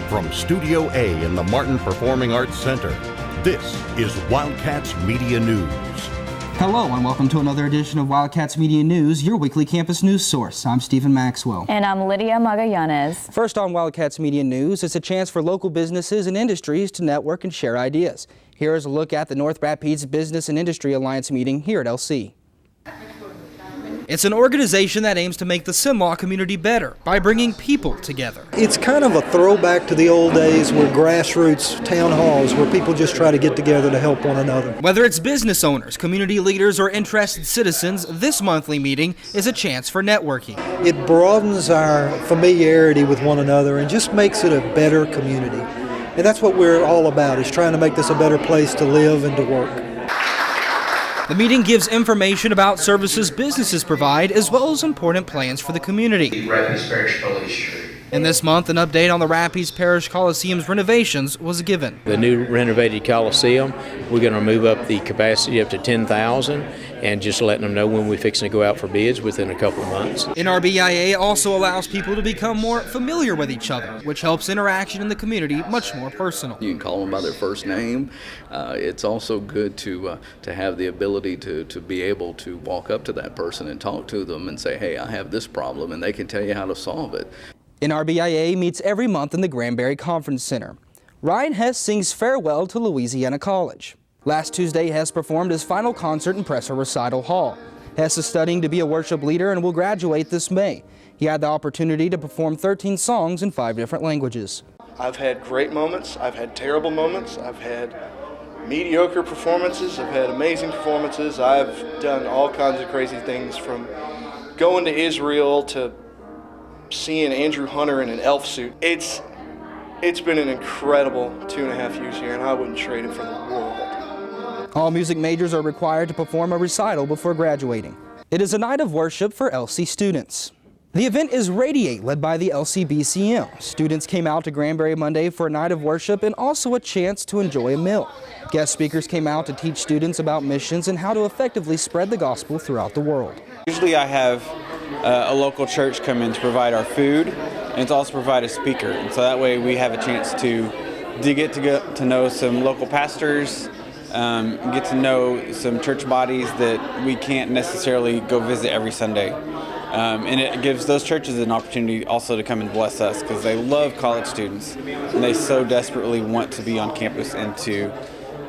From Studio A in the Martin Performing Arts Center, this is Wildcats Media News. Hello and welcome to another edition of Wildcats Media News, your weekly campus news source. I'm Stephen Maxwell. And I'm Lydia Magallanes. First on Wildcats Media News, it's a chance for local businesses and industries to network and share ideas. Here is a look at the North Rapids Business and Industry Alliance meeting here at LC. It's an organization that aims to make the Sim-Law community better by bringing people together. It's kind of a throwback to the old days where grassroots town halls where people just try to get together to help one another. Whether it's business owners, community leaders, or interested citizens, this monthly meeting is a chance for networking. It broadens our familiarity with one another and just makes it a better community. And that's what we're all about, is trying to make this a better place to live and to work. The meeting gives information about services businesses provide, as well as important plans for the community. Rapides Parish Police. And this month, an update on the Rapides Parish Colosseum's renovations was given. The new renovated Colosseum, we're going to move up the capacity up to 10,000 and just letting them know when we're fixing to go out for bids within a couple of months. NRBIA also allows people to become more familiar with each other, which helps interaction in the community much more personal. You can call them by their first name. It's also good to have the ability to be able to walk up to that person and talk to them and say, hey, I have this problem, and they can tell you how to solve it. NRBIA meets every month in the Granbury Conference Center. Ryan Hess sings farewell to Louisiana College. Last Tuesday, Hess performed his final concert in Presser Recital Hall. Hess is studying to be a worship leader and will graduate this May. He had the opportunity to perform 13 songs in 5 different languages. I've had great moments, I've had terrible moments, I've had mediocre performances, I've had amazing performances. I've done all kinds of crazy things, from going to Israel to seeing Andrew Hunter in an elf suit. It's been an incredible 2.5 years here, and I wouldn't trade it for the world. All music majors are required to perform a recital before graduating. It is a night of worship for LC students. The event is Radiate, led by the LCBCM. Students came out to Granbury Monday for a night of worship and also a chance to enjoy a meal. Guest speakers came out to teach students about missions and how to effectively spread the gospel throughout the world. Usually I have a local church come in to provide our food, and to also provide a speaker. And so that way we have a chance to get to know some local pastors, get to know some church bodies that we can't necessarily go visit every Sunday. And it gives those churches an opportunity also to come and bless us, because they love college students and they so desperately want to be on campus and to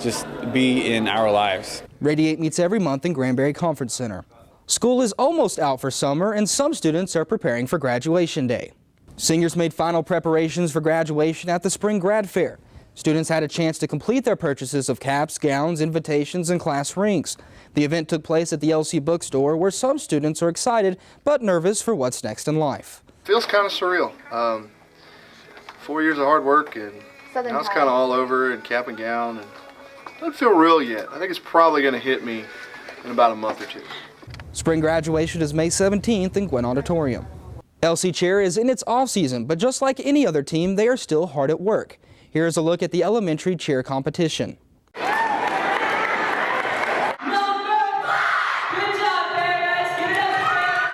just be in our lives. Radiate meets every month in Granbury Conference Center. School is almost out for summer and some students are preparing for graduation day. Seniors made final preparations for graduation at the spring Grad Fair. Students had a chance to complete their purchases of caps, gowns, invitations, and class rings. The event took place at the LC bookstore, where some students are excited but nervous for what's next in life. Feels kind of surreal. 4 years of hard work, and now it's kind of all over, and cap and gown, and it doesn't feel real yet. I think it's probably going to hit me in about a month or two. Spring graduation is May 17th in Gwen Auditorium. LC Cheer is in its off-season, but just like any other team, they are still hard at work. Here's a look at the elementary cheer competition.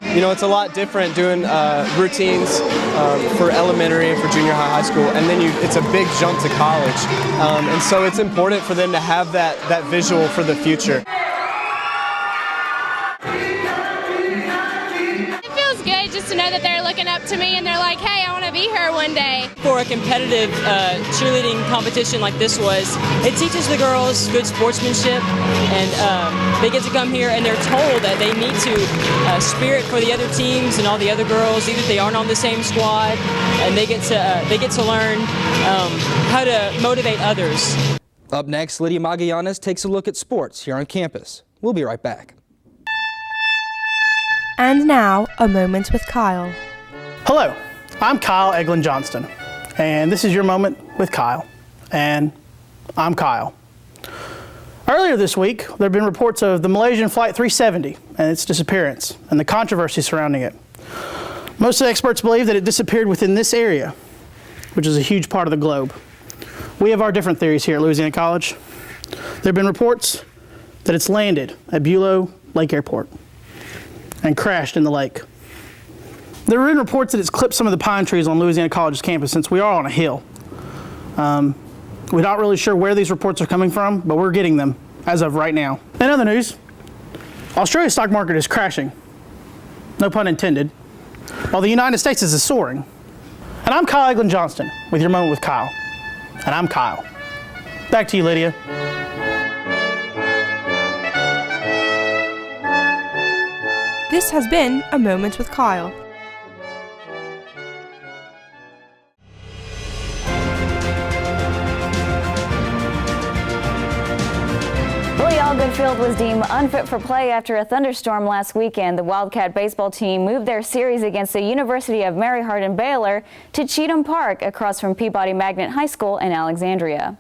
You know, it's a lot different doing routines for elementary and for junior high school, and then it's a big jump to college. And so it's important for them to have that visual for the future. It feels good just to know that they're looking up to me and they're like, hey, I want to be here one day. For a competitive cheerleading competition like this was, it teaches the girls good sportsmanship, and they get to come here and they're told that they need to spirit for the other teams and all the other girls, even if they aren't on the same squad, and they get to learn how to motivate others. Up next, Lydia Magallanes takes a look at sports here on campus. We'll be right back. And now, a moment with Kyle. Hello, I'm Kyle Eglin Johnston, and this is your moment with Kyle, and I'm Kyle. Earlier this week, there have been reports of the Malaysian Flight 370 and its disappearance and the controversy surrounding it. Most of the experts believe that it disappeared within this area, which is a huge part of the globe. We have our different theories here at Louisiana College. There have been reports that it's landed at Bulow Lake Airport and crashed in the lake. There have been reports that it's clipped some of the pine trees on Louisiana College's campus, since we are on a hill. We're not really sure where these reports are coming from, but we're getting them as of right now. In other news, Australia's stock market is crashing, no pun intended, while the United States is soaring. And I'm Kyle Eglin Johnston with your Moment with Kyle. And I'm Kyle. Back to you, Lydia. This has been A Moment with Kyle. Goodfield was deemed unfit for play after a thunderstorm last weekend. The Wildcat baseball team moved their series against the University of Mary Hardin-Baylor to Cheatham Park across from Peabody Magnet High School in Alexandria.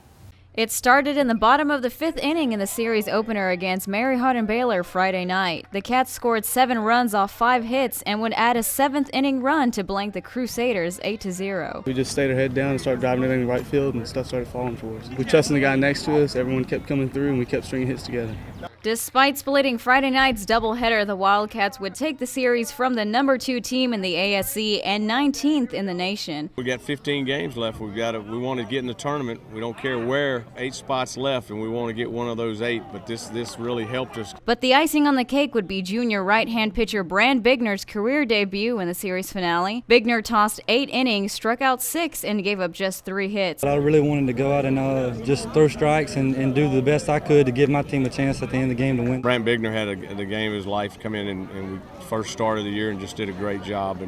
It started in the bottom of the 5th inning in the series opener against Mary Hardin-Baylor Friday night. The Cats scored 7 runs off 5 hits and would add a 7th inning run to blank the Crusaders 8-0. We just stayed our head down and started driving everything in the right field, and stuff started falling for us. We trusted the guy next to us, everyone kept coming through, and we kept stringing hits together. Despite splitting Friday night's doubleheader, the Wildcats would take the series from the number 2 team in the ASC and 19th in the nation. We got 15 games left. We want to get in the tournament. We don't care where. 8 spots left, and we want to get one of those 8. But this really helped us. But the icing on the cake would be junior right-hand pitcher Brand Bigner's career debut in the series finale. Bigner tossed 8 innings, struck out 6, and gave up just 3 hits. I really wanted to go out and just throw strikes and do the best I could to give my team a chance at the end of the game to win. Brand Bigner had the game of his life come in, and we first started the year and just did a great job.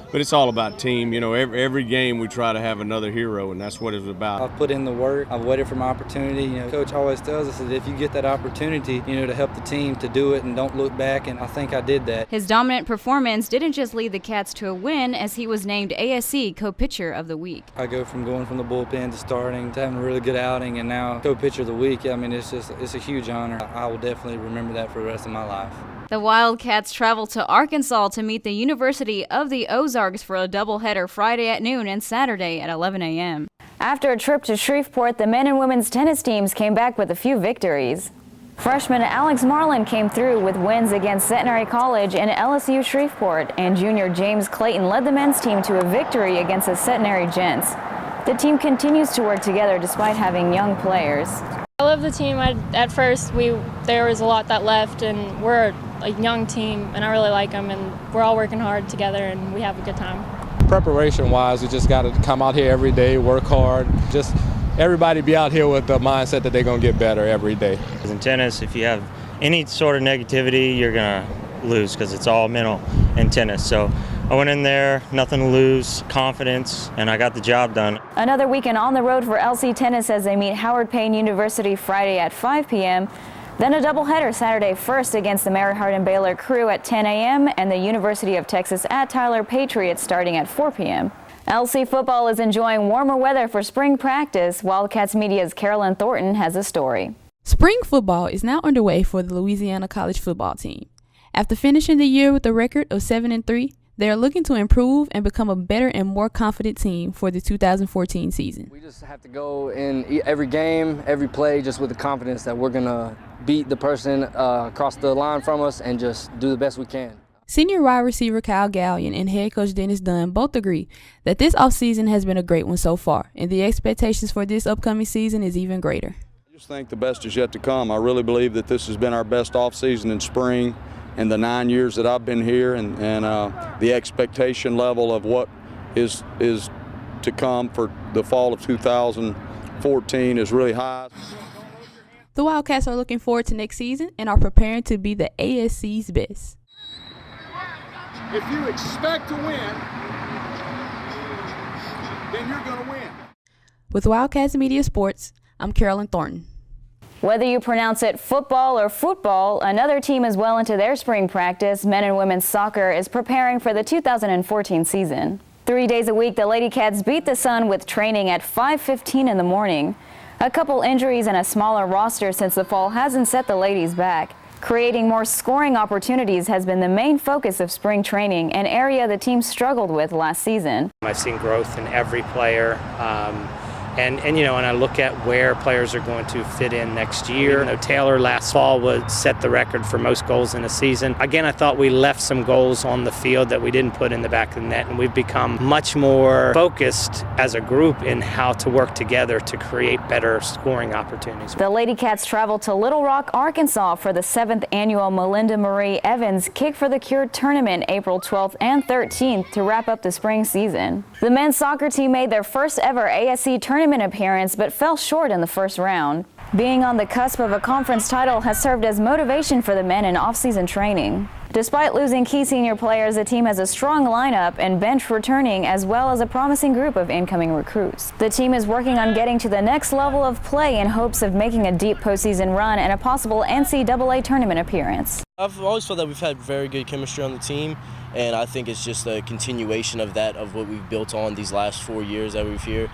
But it's all about team. You know, every game we try to have another hero, and that's what it's about. I've put in the work. I've waited for my opportunity. You know, Coach always tells us that if you get that opportunity, to help the team to do it and don't look back, and I think I did that. His dominant performance didn't just lead the Cats to a win, as he was named ASC Co-Pitcher of the Week. I go from going from the bullpen to starting to having a really good outing, and now Co-Pitcher of the Week. I mean, it's a huge honor. I will definitely remember that for the rest of my life. The Wildcats travel to Arkansas to meet the University of the Ozarks for a doubleheader Friday at noon and Saturday at 11 a.m. After a trip to Shreveport, the men and women's tennis teams came back with a few victories. Freshman Alex Marlin came through with wins against Centenary College and LSU Shreveport, and junior James Clayton led the men's team to a victory against the Centenary Gents. The team continues to work together despite having young players. I love the team. At first, there was a lot that left, and we're a young team, and I really like them, and we're all working hard together, and we have a good time. Preparation-wise, we just got to come out here every day, work hard, just everybody be out here with the mindset that they're going to get better every day. In tennis, if you have any sort of negativity, you're going to lose because it's all mental in tennis. So I went in there, nothing to lose, confidence, and I got the job done. Another weekend on the road for LC Tennis as they meet Howard Payne University Friday at 5 p.m. Then a doubleheader Saturday first against the Mary Hardin-Baylor Crew at 10 a.m. and the University of Texas at Tyler Patriots starting at 4 p.m. LC football is enjoying warmer weather for spring practice. Wildcats Media's Carolyn Thornton has a story. Spring football is now underway for the Louisiana College football team. After finishing the year with a record of 7-3, they are looking to improve and become a better and more confident team for the 2014 season. We just have to go in every game, every play, just with the confidence that we're going to beat the person across the line from us and just do the best we can. Senior wide receiver Kyle Gallion and head coach Dennis Dunn both agree that this offseason has been a great one so far, and the expectations for this upcoming season is even greater. I just think the best is yet to come. I really believe that this has been our best offseason in spring in the 9 years that I've been here, and the expectation level of what is to come for the fall of 2014 is really high. The Wildcats are looking forward to next season and are preparing to be the ASC's best. If you expect to win, then you're going to win. With Wildcats Media Sports, I'm Carolyn Thornton. Whether you pronounce it football or football, another team is well into their spring practice. Men and women's soccer is preparing for the 2014 season. 3 days a week, the Lady Cats beat the sun with training at 5:15 in the morning. A couple injuries and a smaller roster since the fall hasn't set the ladies back. Creating more scoring opportunities has been the main focus of spring training, an area the team struggled with last season. I've seen growth in every player. And I look at where players are going to fit in next year. Taylor last fall set the record for most goals in a season. Again, I thought we left some goals on the field that we didn't put in the back of the net, and we've become much more focused as a group in how to work together to create better scoring opportunities. The Lady Cats travel to Little Rock, Arkansas for the 7th annual Melinda Marie Evans Kick for the Cure tournament April 12th and 13th to wrap up the spring season. The men's soccer team made their first ever ASC tournament appearance but fell short in the first round. Being on the cusp of a conference title has served as motivation for the men in off-season training. Despite losing key senior players, the team has a strong lineup and bench returning, as well as a promising group of incoming recruits. The team is working on getting to the next level of play in hopes of making a deep postseason run and a possible NCAA tournament appearance. I've always felt that we've had very good chemistry on the team, and I think it's just a continuation of that, of what we've built on these last 4 years that we've here.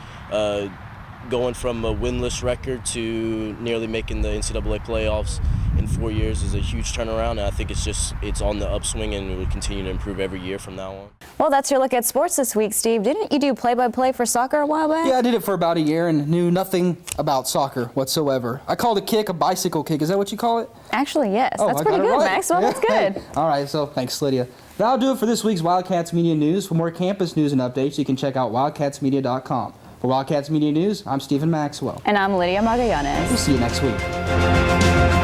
Going from a winless record to nearly making the NCAA playoffs in 4 years is a huge turnaround, and I think it's on the upswing, and we'll continue to improve every year from now on. Well, that's your look at sports this week, Steve. Didn't you do play-by-play for soccer a while back? Yeah, I did it for about a year and knew nothing about soccer whatsoever. I called a kick a bicycle kick. Is that what you call it? Actually, yes. Oh, That's I pretty got it good, right. Maxwell. Yeah. That's good. All right, so thanks, Lydia. That'll do it for this week's Wildcats Media News. For more campus news and updates, you can check out wildcatsmedia.com. For Wildcats Media News, I'm Stephen Maxwell. And I'm Lydia Magallanes. We'll see you next week.